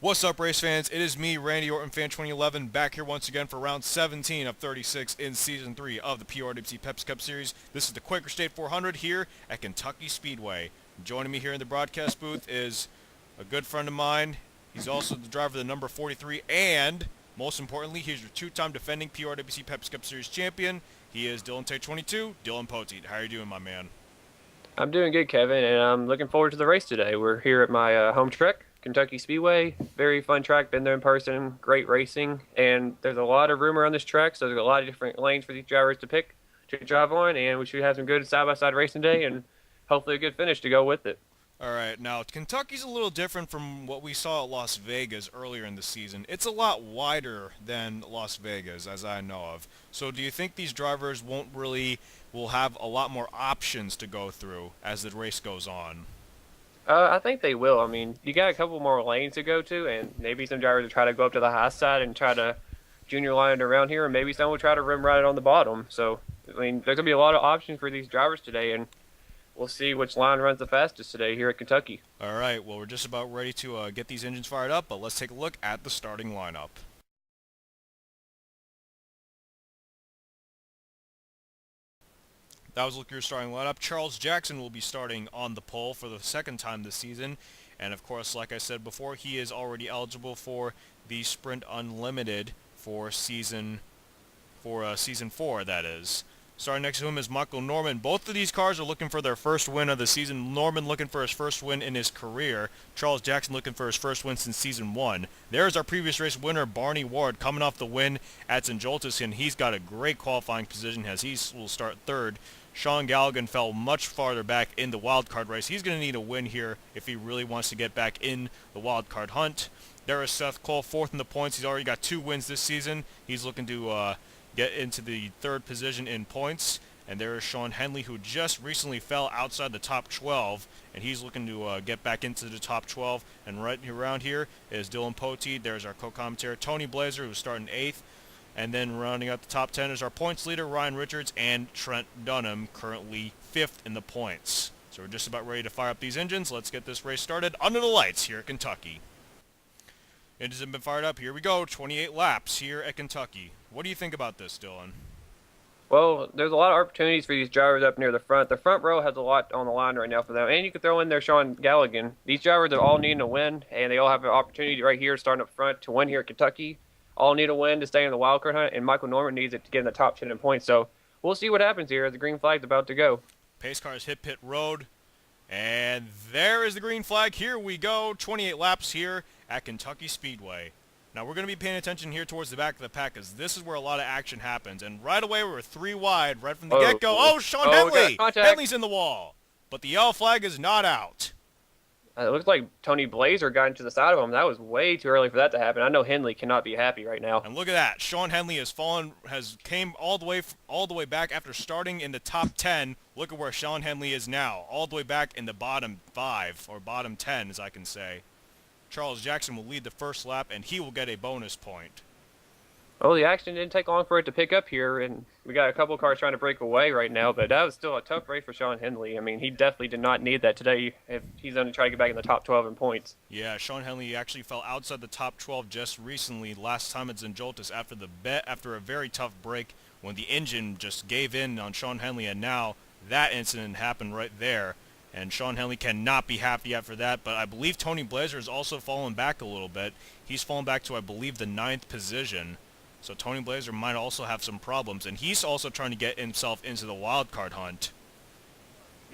What's up, race fans? It is me, Randy Orton, Fan 2011, back here once again for round 17 of 36 in Season 3 of the PORWC Pepsi Cup Series. This is the Quaker State 400 here at Kentucky Speedway. Joining me here in the broadcast booth is a good friend of mine. He's also the driver of the number 43, and most importantly, he's your two-time defending PORWC Pepsi Cup Series champion. He is Dillon Poteet 22, Dillon Poteet. How are you doing, my man? I'm doing good, Kevin, and I'm looking forward to the race today. We're here at my home track, Kentucky Speedway. Very fun track, been there in person, great racing, and there's a lot of room around this track, so there's a lot of different lanes for these drivers to pick to drive on, and we should have some good side-by-side racing today, and hopefully a good finish to go with it. All right, now Kentucky's a little different from what we saw at Las Vegas earlier in the season. It's a lot wider than Las Vegas, as I know of. So do you think these drivers will have a lot more options to go through as the race goes on? I think they will. I mean, you got a couple more lanes to go to, and maybe some drivers will try to go up to the high side and try to junior line it around here, and maybe some will try to rim ride it on the bottom. So, I mean, there's going to be a lot of options for these drivers today, and we'll see which line runs the fastest today here at Kentucky. All right, well, we're just about ready to get these engines fired up, but let's take a look at the starting lineup. That was your starting lineup. Charles Jackson will be starting on the pole for the second time this season. And of course, like I said before, he is already eligible for the Sprint Unlimited for season 4, that is. Starting next to him is Michael Norman. Both of these cars are looking for their first win of the season. Norman looking for his first win in his career. Charles Jackson looking for his first win since season 1. There's our previous race winner, Barney Ward, coming off the win at St. Joltis, and he's got a great qualifying position as he will start third. Sean Galligan fell much farther back in the wildcard race. He's going to need a win here if he really wants to get back in the wildcard hunt. There is Seth Cole, fourth in the points. He's already got 2 wins this season. He's looking to get into the third position in points. And there is Sean Henley, who just recently fell outside the top 12, and he's looking to get back into the top 12. And right around here is Dillon Poteet. There's our co-commentator, Tony Blazer, who's starting 8th. And then rounding out the top 10 is our points leader, Ryan Richards, and Trent Dunham, currently 5th in the points. So we're just about ready to fire up these engines. Let's get this race started under the lights here at Kentucky. Engines have been fired up. Here we go. 28 laps here at Kentucky. What do you think about this, Dylan? Well, there's a lot of opportunities for these drivers up near the front. The front row has a lot on the line right now for them. And you can throw in there Sean Galligan. These drivers are all needing a win, and they all have an opportunity right here starting up front to win here at Kentucky. All need a win to stay in the wild card hunt, and Michael Norman needs it to get in the top 10 in points. So we'll see what happens here as the green flag's about to go. Pace cars hit pit road, and there is the green flag. Here we go. 28 laps here at Kentucky Speedway. Now we're going to be paying attention here towards the back of the pack because this is where a lot of action happens. And right away we're 3 wide right from the get-go. Oh, Sean Henley! Henley's in the wall. But the yellow flag is not out. It looks like Tony Blazer got into the side of him. That was way too early for that to happen. I know Henley cannot be happy right now. And look at that. Sean Henley came all the way back after starting in the top 10. Look at where Sean Henley is now, all the way back in the bottom 5 or bottom 10, as I can say. Charles Jackson will lead the first lap, and he will get a bonus point. Oh, the action didn't take long for it to pick up here, and we got a couple cars trying to break away right now, but that was still a tough race for Sean Henley. I mean, he definitely did not need that today if he's going to try to get back in the top 12 in points. Yeah, Sean Henley actually fell outside the top 12 just recently, last time at St. Joltis after a very tough break when the engine just gave in on Sean Henley, and now that incident happened right there. And Sean Henley cannot be happy after that, but I believe Tony Blazer has also fallen back a little bit. He's fallen back to, I believe, the 9th position. So Tony Blazer might also have some problems, and he's also trying to get himself into the wild card hunt.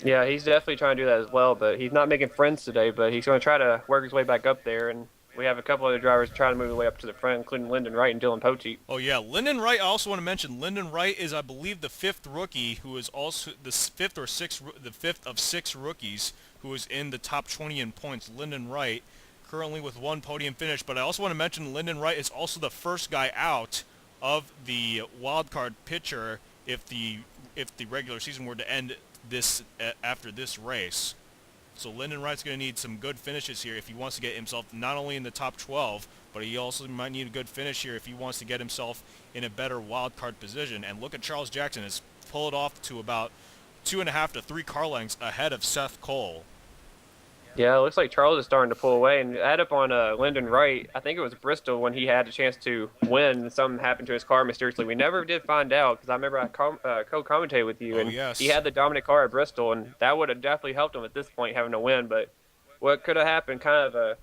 Yeah, he's definitely trying to do that as well, but he's not making friends today, but he's going to try to work his way back up there, and we have a couple other drivers trying to move their way up to the front, including Lyndon Wright and Dillon Poteet. Oh yeah, Lyndon Wright, I also want to mention, Lyndon Wright is, I believe, the 5th rookie, who is also the 5th of 6 rookies who is in the top 20 in points. Lyndon Wright, currently with 1 podium finish, but I also want to mention Lyndon Wright is also the first guy out of the wildcard picture if the regular season were to end after this race. So Lyndon Wright's going to need some good finishes here if he wants to get himself not only in the top 12, but he also might need a good finish here if he wants to get himself in a better wildcard position. And look at Charles Jackson has pulled off to about 2.5 to 3 car lengths ahead of Seth Cole. Yeah, it looks like Charles is starting to pull away, and add up on Lyndon Wright. I think it was Bristol when he had a chance to win, and something happened to his car mysteriously. We never did find out because I remember I co-commentated with you, Oh, and he yes. had the dominant car at Bristol, and that would have definitely helped him at this point having to win. But what could have happened, kind of a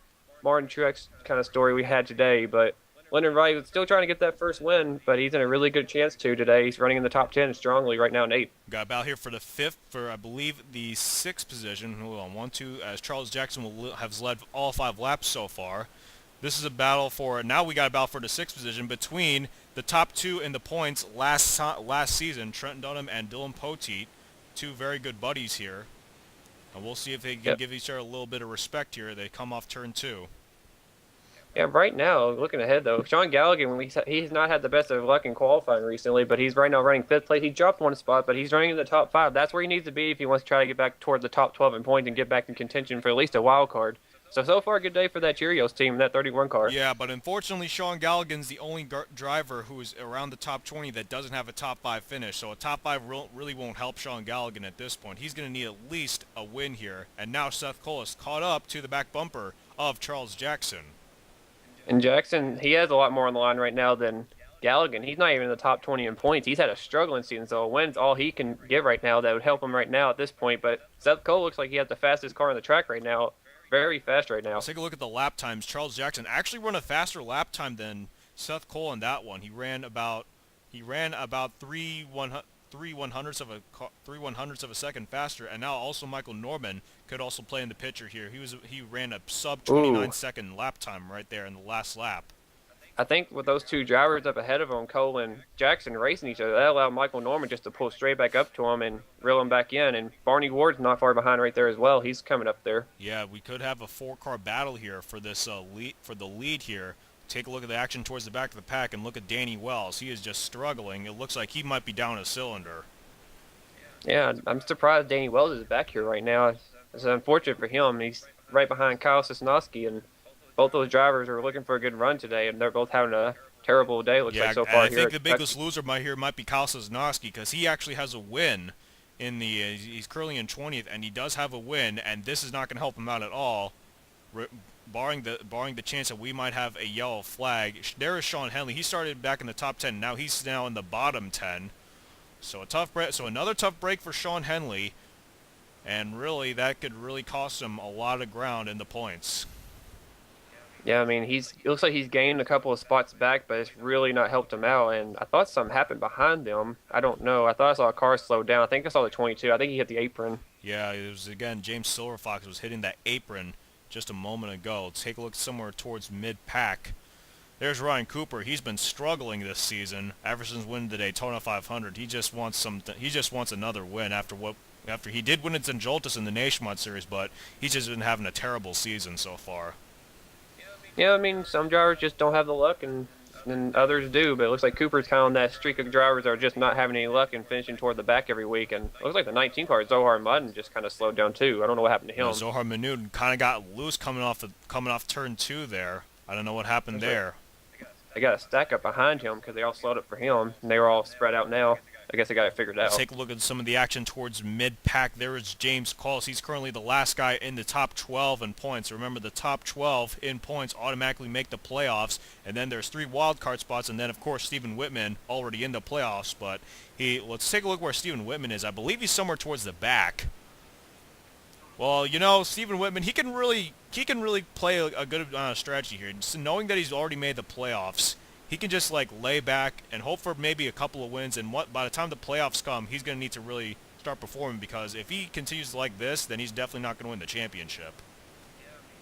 Martin Truex kind of story we had today. But Lyndon Wright was still trying to get that first win, but he's in a really good chance to today. He's running in the top 10 strongly right now in eighth. Got a battle here for the fifth, for I believe the sixth position. Hold on, 1, 2, as Charles Jackson has led all 5 laps so far. This is a battle for, now we got a battle for the sixth position between the top 2 in the points last season, Trenton Dunham and Dillon Poteet, 2 very good buddies here. And we'll see if they can give each other a little bit of respect here. They come off turn 2. Yeah, right now, looking ahead though, Sean Galligan, he's not had the best of luck in qualifying recently, but he's right now running 5th place. He dropped 1 spot, but he's running in the top 5. That's where he needs to be if he wants to try to get back toward the top 12 in points and get back in contention for at least a wild card. So far, a good day for that Cheerios team, that 31 car. Yeah, but unfortunately, Sean Galligan's the only driver who is around the top 20 that doesn't have a top 5 finish. So a top 5 really won't help Sean Galligan at this point. He's going to need at least a win here. And now Seth Cole is caught up to the back bumper of Charles Jackson. And Jackson, he has a lot more on the line right now than Galligan. He's not even in the top 20 in points. He's had a struggling season, so a win's all he can give right now that would help him right now at this point. But Seth Cole looks like he has the fastest car on the track right now. Very fast right now. Let's take a look at the lap times. Charles Jackson actually run a faster lap time than Seth Cole in that one. He ran about 3/100ths of a second faster, and now also Michael Norman could also play in the picture here. He ran a sub 29-second lap time right there in the last lap. I think with those 2 drivers up ahead of him, Cole and Jackson racing each other, that allowed Michael Norman just to pull straight back up to him and reel him back in. And Barney Ward's not far behind right there as well. He's coming up there. Yeah, we could have a 4-car battle here for this lead here. Take a look at the action towards the back of the pack and look at Danny Wells. He is just struggling. It looks like he might be down a cylinder. Yeah, I'm surprised Danny Wells is back here right now. It's unfortunate for him. He's right behind Kyle Sosnowski, and both those drivers are looking for a good run today, and they're both having a terrible day, looks like, so far I here. think the biggest loser might be Kyle Sosnowski, because he actually has a win in the he's currently in 20th, and he does have a win, and this is not going to help him out at all, barring the chance that we might have a yellow flag. There is Sean Henley. He started back in the top 10. Now he's in the bottom 10. So another tough break for Sean Henley, and really that could really cost him a lot of ground in the points. Yeah, I mean, it looks like he's gained a couple of spots back, but it's really not helped him out. And I thought something happened behind them. I don't know. I thought I saw a car slow down. I think I saw the 22. I think he hit the apron. Yeah, it was, again, James Silverfox was hitting that apron just a moment ago. Let's take a look somewhere towards mid-pack. There's Ryan Cooper. He's been struggling this season ever since winning the Daytona 500. He just wants another win after he did win at Zenjoltis in the Nationwide Series, but he's just been having a terrible season so far. Yeah, I mean, some drivers just don't have the luck, and others do. But it looks like Cooper's kind of on that streak of drivers that are just not having any luck and finishing toward the back every week. And it looks like the 19 car, Zohar Madden, just kind of slowed down too. I don't know what happened to him. Zohar Manood kind of got loose coming off turn 2 there. I don't know what happened there. They got a stack up behind him because they all slowed up for him, and they were all spread out now. I guess they got it figured out. Let's take a look at some of the action towards mid-pack. There is James Calls. He's currently the last guy in the top 12 in points. Remember, the top 12 in points automatically make the playoffs, and then there's 3 wildcard spots, and then, of course, Stephen Whitman already in the playoffs. But let's take a look where Stephen Whitman is. I believe he's somewhere towards the back. Well, you know, Stephen Whitman, he can really play a good strategy here. Just knowing that he's already made the playoffs, he can just lay back and hope for maybe a couple of wins. And by the time the playoffs come, he's going to need to really start performing, because if he continues like this, then he's definitely not going to win the championship.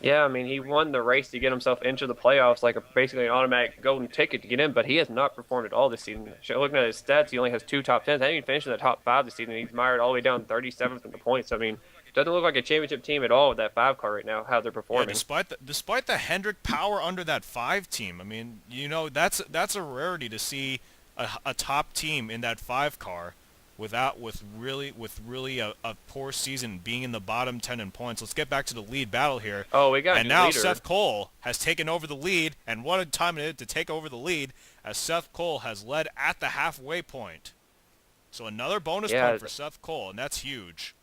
Yeah, I mean, he won the race to get himself into the playoffs, basically an automatic golden ticket to get in, but he has not performed at all this season. Looking at his stats, he only has 2 top 10s. He hasn't even finished in the top 5 this season. He's mired all the way down 37th in the points. I mean, doesn't look like a championship team at all with that 5 car right now, how they're performing. Yeah, despite the Hendrick power under that 5 team, I mean, you know, that's a rarity to see a top team in that 5 car with really a poor season, being in the bottom 10 in points. Let's get back to the lead battle here. Oh, we got and now leader. Seth Cole has taken over the lead, and what a time it is to take over the lead, as Seth Cole has led at the halfway point. So another bonus point for Seth Cole, and that's huge.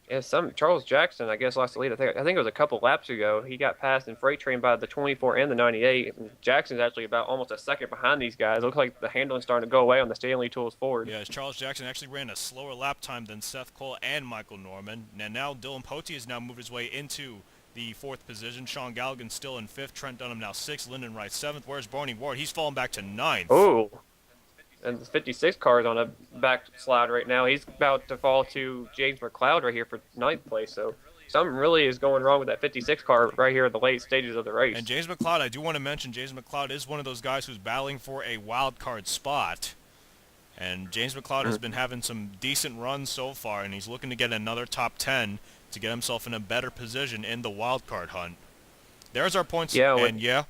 Yeah, some Charles Jackson, I guess, lost the lead. I think it was a couple laps ago. He got passed in freight train by the 24 and the 98. And Jackson's actually about almost a second behind these guys. Looks like the handling's starting to go away on the Stanley Tools Ford. Yeah, as Charles Jackson actually ran a slower lap time than Seth Cole and Michael Norman. And now Dillon Poteet has now moved his way into the fourth position. Sean Galligan still in fifth. Trent Dunham now sixth. Lyndon Wright seventh. Where's Barney Ward? He's fallen back to ninth. Oh, and the 56 car is on a backslide right now. He's about to fall to James McLeod right here for ninth place. So something really is going wrong with that 56 car right here in the late stages of the race. And James McLeod, I do want to mention, James McLeod is one of those guys who's battling for a wild card spot. And James McLeod has been having some decent runs so far, and he's looking to get another top 10 to get himself in a better position in the wild card hunt. There's our points. Yeah, and what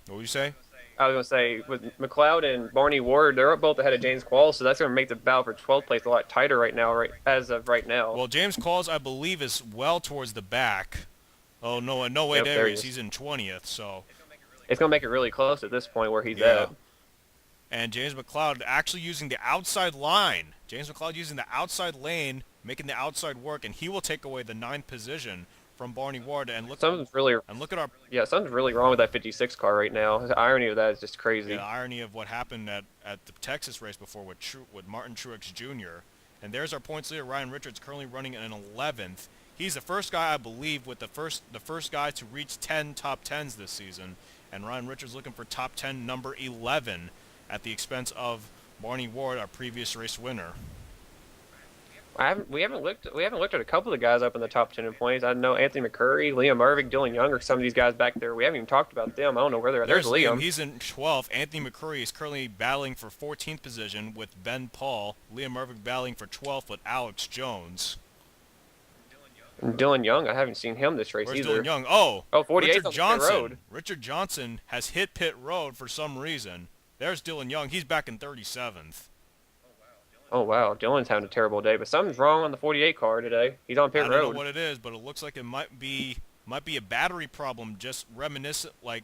would you say? I was going to say, with McLeod and Barney Ward, they're both ahead of James Qualls, so that's going to make the battle for 12th place a lot tighter right now, as of right now. Well, James Qualls, I believe, is well towards the back. Oh, no way, Yep, there he is. He's in 20th, so. It's going to make it really close at this point where he's Yeah. at. And James McLeod actually using the outside line. James McLeod using the outside lane, making the outside work, and he will take away the 9th position from Barney Ward. And look at our Something's really wrong with that 56 car right now. The irony of that is just crazy. the irony of what happened at the Texas race before with Martin Truex Jr. And there's our points leader, Ryan Richards, currently running in 11th. He's the first guy, I believe, with the first guy to reach 10 top 10s this season. And Ryan Richards looking for top 10 number 11 at the expense of Barney Ward, our previous race winner. We haven't looked at a couple of the guys up in the top 10 in points. I know Anthony McCurry, Liam Irving, Dillon Young are some of these guys back there. We haven't even talked about them. I don't know where they're at. There's Liam. He's in 12th. Anthony McCurry is currently battling for 14th position with Ben Paul. Liam Irving battling for 12th with Alex Jones. And Dillon Young, I haven't seen him this race Where's either. Dillon Young? Oh, 48th Richard on Johnson. pit road. Richard Johnson has hit pit road for some reason. There's Dillon Young. He's back in 37th. Oh, wow. Dillon's having a terrible day, but something's wrong on the 48 car today. He's on pit I road. don't know what it is, but it looks like it might be a battery problem, just reminiscent, like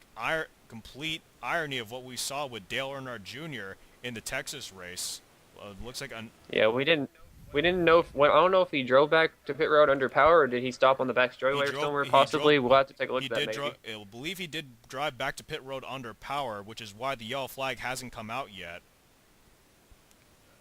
complete irony of what we saw with Dale Earnhardt Jr. in the Texas race. It looks like Yeah, we didn't know. I don't know if he drove back to pit road under power or did he stop on the back straightaway or somewhere. Possibly, we'll have to take a look at that. I believe he did drive back to pit road under power, which is why the yellow flag hasn't come out yet.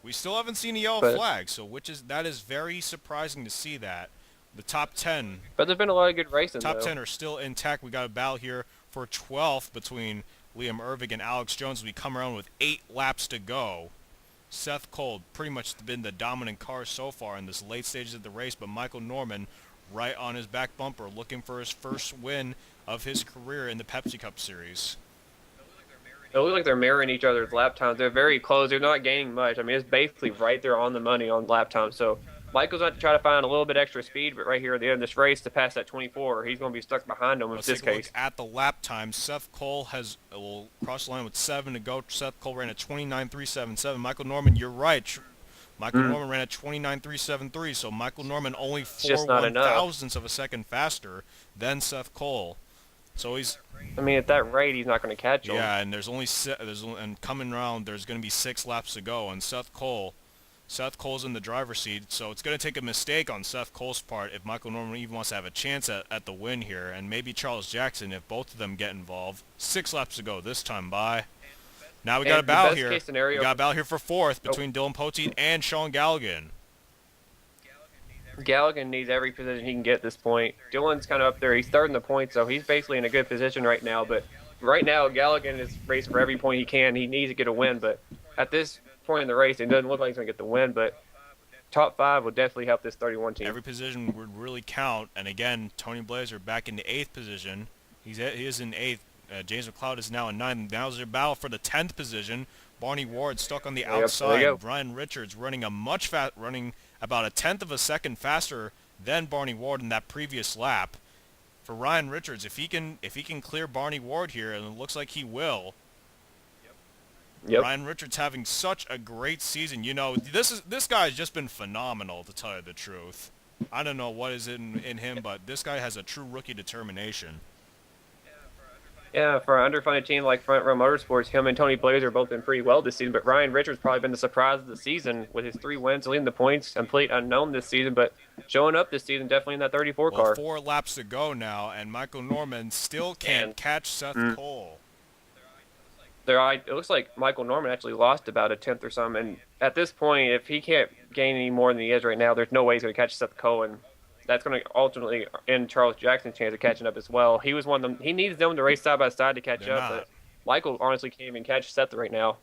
We still haven't seen a yellow flag, so that is very surprising to see that. The top 10. But there's been a lot of good racing. Top 10 are still intact. We got a battle here for 12th between Liam Irving and Alex Jones. We come around with 8 laps to go. Seth Cole pretty much been the dominant car so far in this late stages of the race, but Michael Norman right on his back bumper looking for his first win of his career in the Pepsi Cup Series. It looks like they're mirroring each other's lap times. They're very close. They're not gaining much. I mean, it's basically right there on the money on lap time. So Michael's going to try to find a little bit extra speed, but right here at the end of this race to pass that 24, he's going to be stuck behind him in this case. Look at the lap time. Seth Cole will cross the line with 7 to go. Seth Cole ran at 29.377. Michael Norman, you're right. Michael Norman ran at 29.373, so Michael Norman only 4 one-thousandths of a second faster than Seth Cole. So at that rate, he's not going to catch him. Yeah, and and coming around, there's going to be 6 laps to go, and Seth Cole's in the driver's seat, so it's going to take a mistake on Seth Cole's part if Michael Norman even wants to have a chance at the win here, and maybe Charles Jackson if both of them get involved. 6 laps to go this time by. Now we got a battle here. We got a battle here for 4th between Dillon Poteet and Sean Galligan. Galligan needs every position he can get at this point. Dillon's kind of up there. He's third in the points, so he's basically in a good position right now. But right now, Galligan is racing for every point he can. He needs to get a win, but at this point in the race, it doesn't look like he's going to get the win. But top 5 will definitely help this 31 team. Every position would really count. And again, Tony Blazer back in the 8th position. He is in 8th. James McLeod is now in 9th. Now there's a battle for the 10th position. Barney Ward stuck on the outside. Ryan Richards running running about a 1/10 of a second faster than Barney Ward in that previous lap. For Ryan Richards, if he can clear Barney Ward here, and it looks like he will. Yep. Ryan Richards having such a great season. You know, this guy's just been phenomenal, to tell you the truth. I don't know what is in him, but this guy has a true rookie determination. Yeah, for an underfunded team like Front Row Motorsports, him and Tony Blazer both been pretty well this season. But Ryan Richards probably been the surprise of the season with his 3 wins, leading the points, complete unknown this season, but showing up this season definitely in that 34 Well, car. 4 laps to go now, and Michael Norman still can't And catch Seth mm, Cole. it looks like Michael Norman actually lost about a tenth or something. And at this point, if he can't gain any more than he is right now, there's no way he's going to catch Seth Cole, and that's going to ultimately end Charles Jackson's chance of catching up as well. He was one of them. He needs them to race side by side to catch They're up, not. but Michael honestly can't even catch Seth right now.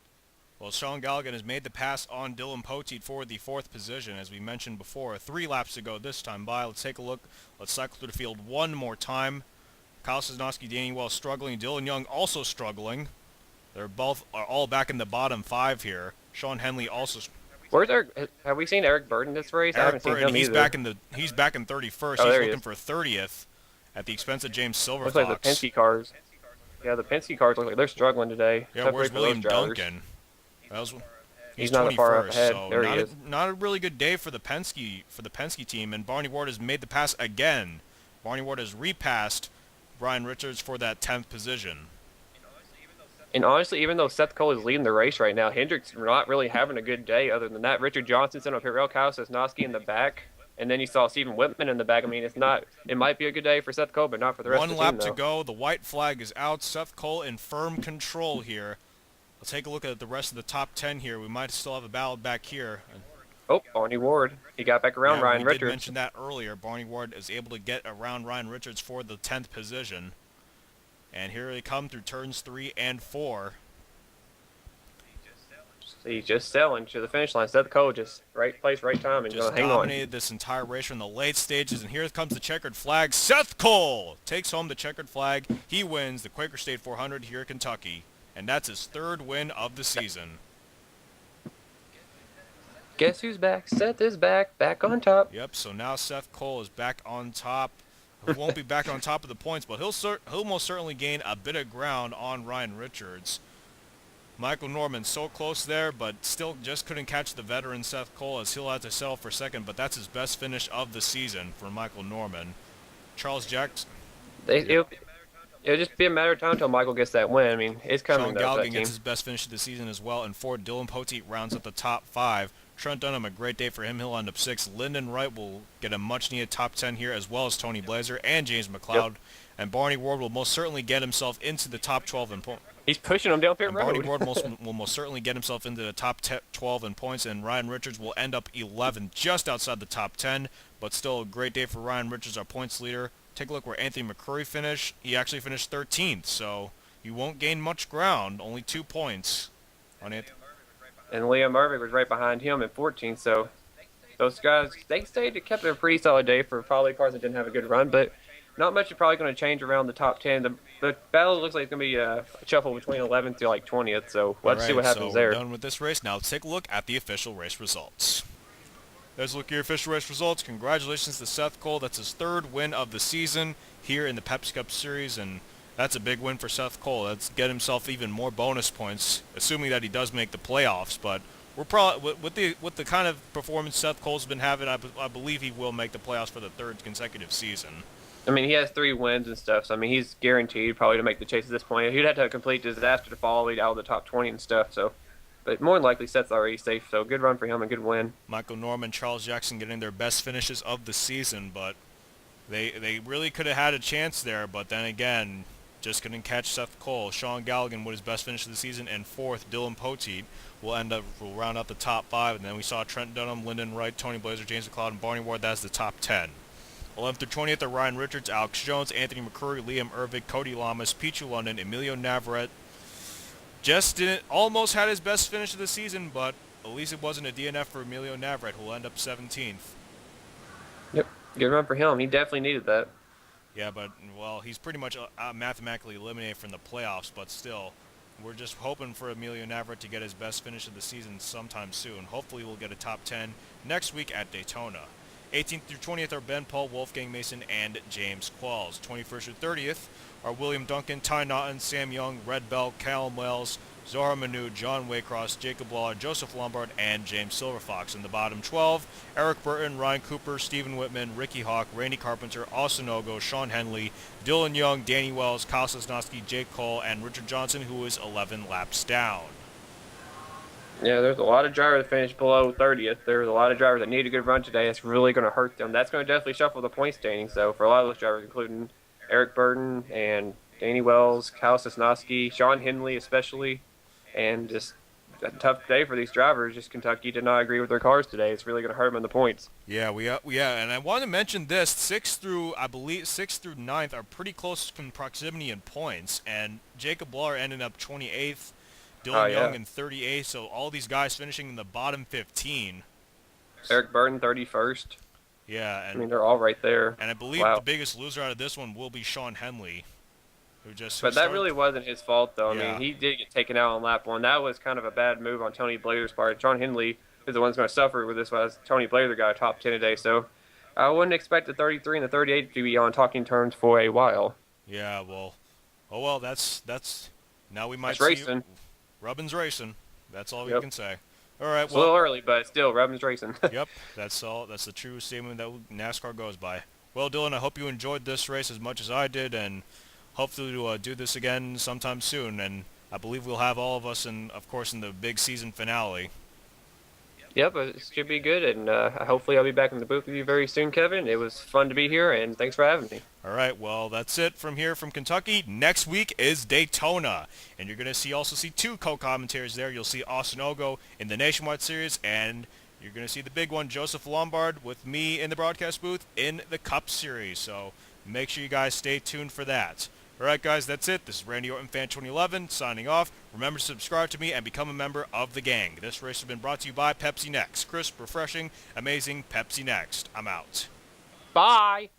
Well, Sean Galligan has made the pass on Dillon Poteet for the 4th position, as we mentioned before. 3 laps to go this time by. Let's take a look. Let's cycle through the field one more time. Kyle Sosnowski, Danny Wells struggling. Dylan Young also struggling. They're both are all back in the bottom 5 here. Sean Henley also. Where's Eric? Have we seen Eric Burton this race? I Eric haven't seen Burton, him he's either. back in 31st. Oh, He's there he looking is. for 30th at the expense of James Looks like the Silverfox. Penske cars. Yeah, the Penske cars look like they're struggling today. Yeah, Tough where's race for those William drivers. Duncan? That was, He's not that far up 21st, ahead. so There he is. not a really good day for the Penske team. And Barney Ward has made the pass again. Barney Ward has repassed Brian Richards for that 10th position. And honestly, even though Seth Cole is leading the race right now, Hendrick's not really having a good day. Other than that, Richard Johnson's in up here, Kyle Sosnowski in the back, and then you saw Stephen Whitman in the back. I mean, it's not. It might be a good day for Seth Cole, but not for the rest of One the team. lap to Though. go. The white flag is out. Seth Cole in firm control here. Let's take a look at the rest of the top 10 here. We might still have a battle back here. Oh, Barney Ward. He got back around Yeah, Ryan we did Richards. mention that earlier. Barney Ward is able to get around Ryan Richards for the 10th position. And here they come through turns 3 and 4. He's just selling to the finish line. Seth Cole just right place, right time, and Just gonna hang on. dominated this entire race from the late stages. And here comes the checkered flag. Seth Cole takes home the checkered flag. He wins the Quaker State 400 here in Kentucky. And that's his 3rd win of the season. Guess who's back? Seth is back, back on top. Yep, so now Seth Cole is back on top. He won't be back on top of the points, but he'll most certainly gain a bit of ground on Ryan Richards. Michael Norman so close there, but still just couldn't catch the veteran Seth Cole, as he'll have to settle for 2nd, but that's his best finish of the season for Michael Norman. Charles Jackson. It'll just be a matter of time until Michael gets that win. I mean, it's coming. Sean Though, for that Galligan team. gets his best finish of the season as well, and 4, Dillon Poteet rounds up the top 5. Trent Dunham, a great day for him. He'll end up 6. Lyndon Wright will get a much-needed top 10 here, as well as Tony Blazer and James McLeod. Yep. And Barney Ward will most certainly get himself into the top 12 in points. He's pushing him down pit And road. Barney Ward will most certainly get himself into the top 12 in points, and Ryan Richards will end up 11, just outside the top 10. But still a great day for Ryan Richards, our points leader. Take a look where Anthony McCurry finished. He actually finished 13th, so he won't gain much ground. Only 2 points on Anthony. And Liam Irving was right behind him at 14. So those guys, they kept a pretty solid day for probably cars that didn't have a good run, but not much is probably going to change around the top 10. The battle looks like it's going to be a shuffle between 11th to like 20th. So let's see what happens so there. We're done with this race. Now let's take a look at the official race results. There's a look at your official race results. Congratulations to Seth Cole. That's his 3rd win of the season here in the Pepsi Cup Series, and that's a big win for Seth Cole. That's get himself even more bonus points, assuming that he does make the playoffs. But we're probably with the kind of performance Seth Cole's been having, I believe he will make the playoffs for the 3rd consecutive season. I mean, he has 3 wins and stuff, so I mean, he's guaranteed probably to make the chase at this point. He'd have to have a complete disaster to fall out of the top 20 and stuff. So, but more than likely, Seth's already safe. So, good run for him and good win. Michael Norman, Charles Jackson getting their best finishes of the season, but they really could have had a chance there. But then again, just couldn't catch Seth Cole. Sean Galligan with his best finish of the season, and 4th, Dillon Poteet will round out the top 5. And then we saw Trent Dunham, Lyndon Wright, Tony Blazer, James McLeod, and Barney Ward. That's the top 10. 11th through 20th are Ryan Richards, Alex Jones, Anthony McCurry, Liam Irving, Cody Lamas, Pichu London, Emilio Navarrete. Just almost had his best finish of the season, but at least it wasn't a DNF for Emilio Navarrete, who will end up 17th. Yep, good run for him. He definitely needed that. Yeah, but, well, he's pretty much mathematically eliminated from the playoffs, but still, we're just hoping for Emilio Navarrete to get his best finish of the season sometime soon. Hopefully we'll get a top 10 next week at Daytona. 18th through 20th are Ben Paul, Wolfgang Mason, and James Qualls. 21st through 30th are William Duncan, Ty Naughton, Sam Young, Red Bell, Callum Wells, Zohar Manu, John Waycross, Jacob Lawler, Joseph Lombard, and James Silverfox. In the bottom 12, Eric Burton, Ryan Cooper, Stephen Whitman, Ricky Hawk, Randy Carpenter, Austin Ogo, Sean Henley, Dylan Young, Danny Wells, Kyle Sosnowski, Jake Cole, and Richard Johnson, who is 11 laps down. Yeah, there's a lot of drivers that finished below 30th. There's a lot of drivers that need a good run today. It's really going to hurt them. That's going to definitely shuffle the point standings, though, for a lot of those drivers, including Eric Burton and Danny Wells, Kyle Sosnowski, Sean Henley especially, and just a tough day for these drivers. Just Kentucky did not agree with their cars today. It's really going to hurt them in the points. Yeah, and I want to mention this: 6th through 9th are pretty close in proximity in points, and Jacob Lawler ended up 28th, Dylan Young in 38th. So all these guys finishing in the bottom 15. Eric Burton 31st. Yeah, and I mean they're all right there. And I believe the biggest loser out of this one will be Sean Henley, But that really wasn't his fault, though. Yeah. I mean, he did get taken out on lap 1. That was kind of a bad move on Tony Blair's part. Sean Henley is the one who's going to suffer with this. Was Tony Blair, the guy top 10 today. So I wouldn't expect the 33 and the 38 to be on talking terms for a while. Yeah, well, that's now we might That's see racing. Rubbin's racing. That's all we can say. All right, It's a little early, but still, Rubbin's racing. Yep, that's all. That's the true statement that NASCAR goes by. Well, Dylan, I hope you enjoyed this race as much as I did, and hopefully we'll do this again sometime soon. And I believe we'll have all of us, of course, in the big season finale. Yep, it should be good, and hopefully I'll be back in the booth with you very soon, Kevin. It was fun to be here, and thanks for having me. All right, well, that's it from here from Kentucky. Next week is Daytona, and you're going to also see 2 co-commentators there. You'll see Austin Ogo in the Nationwide Series, and you're going to see the big one, Joseph Lombard, with me in the broadcast booth in the Cup Series. So make sure you guys stay tuned for that. All right, guys, that's it. This is Randy Orton, Fan 2011, signing off. Remember to subscribe to me and become a member of the gang. This race has been brought to you by Pepsi Next. Crisp, refreshing, amazing Pepsi Next. I'm out. Bye!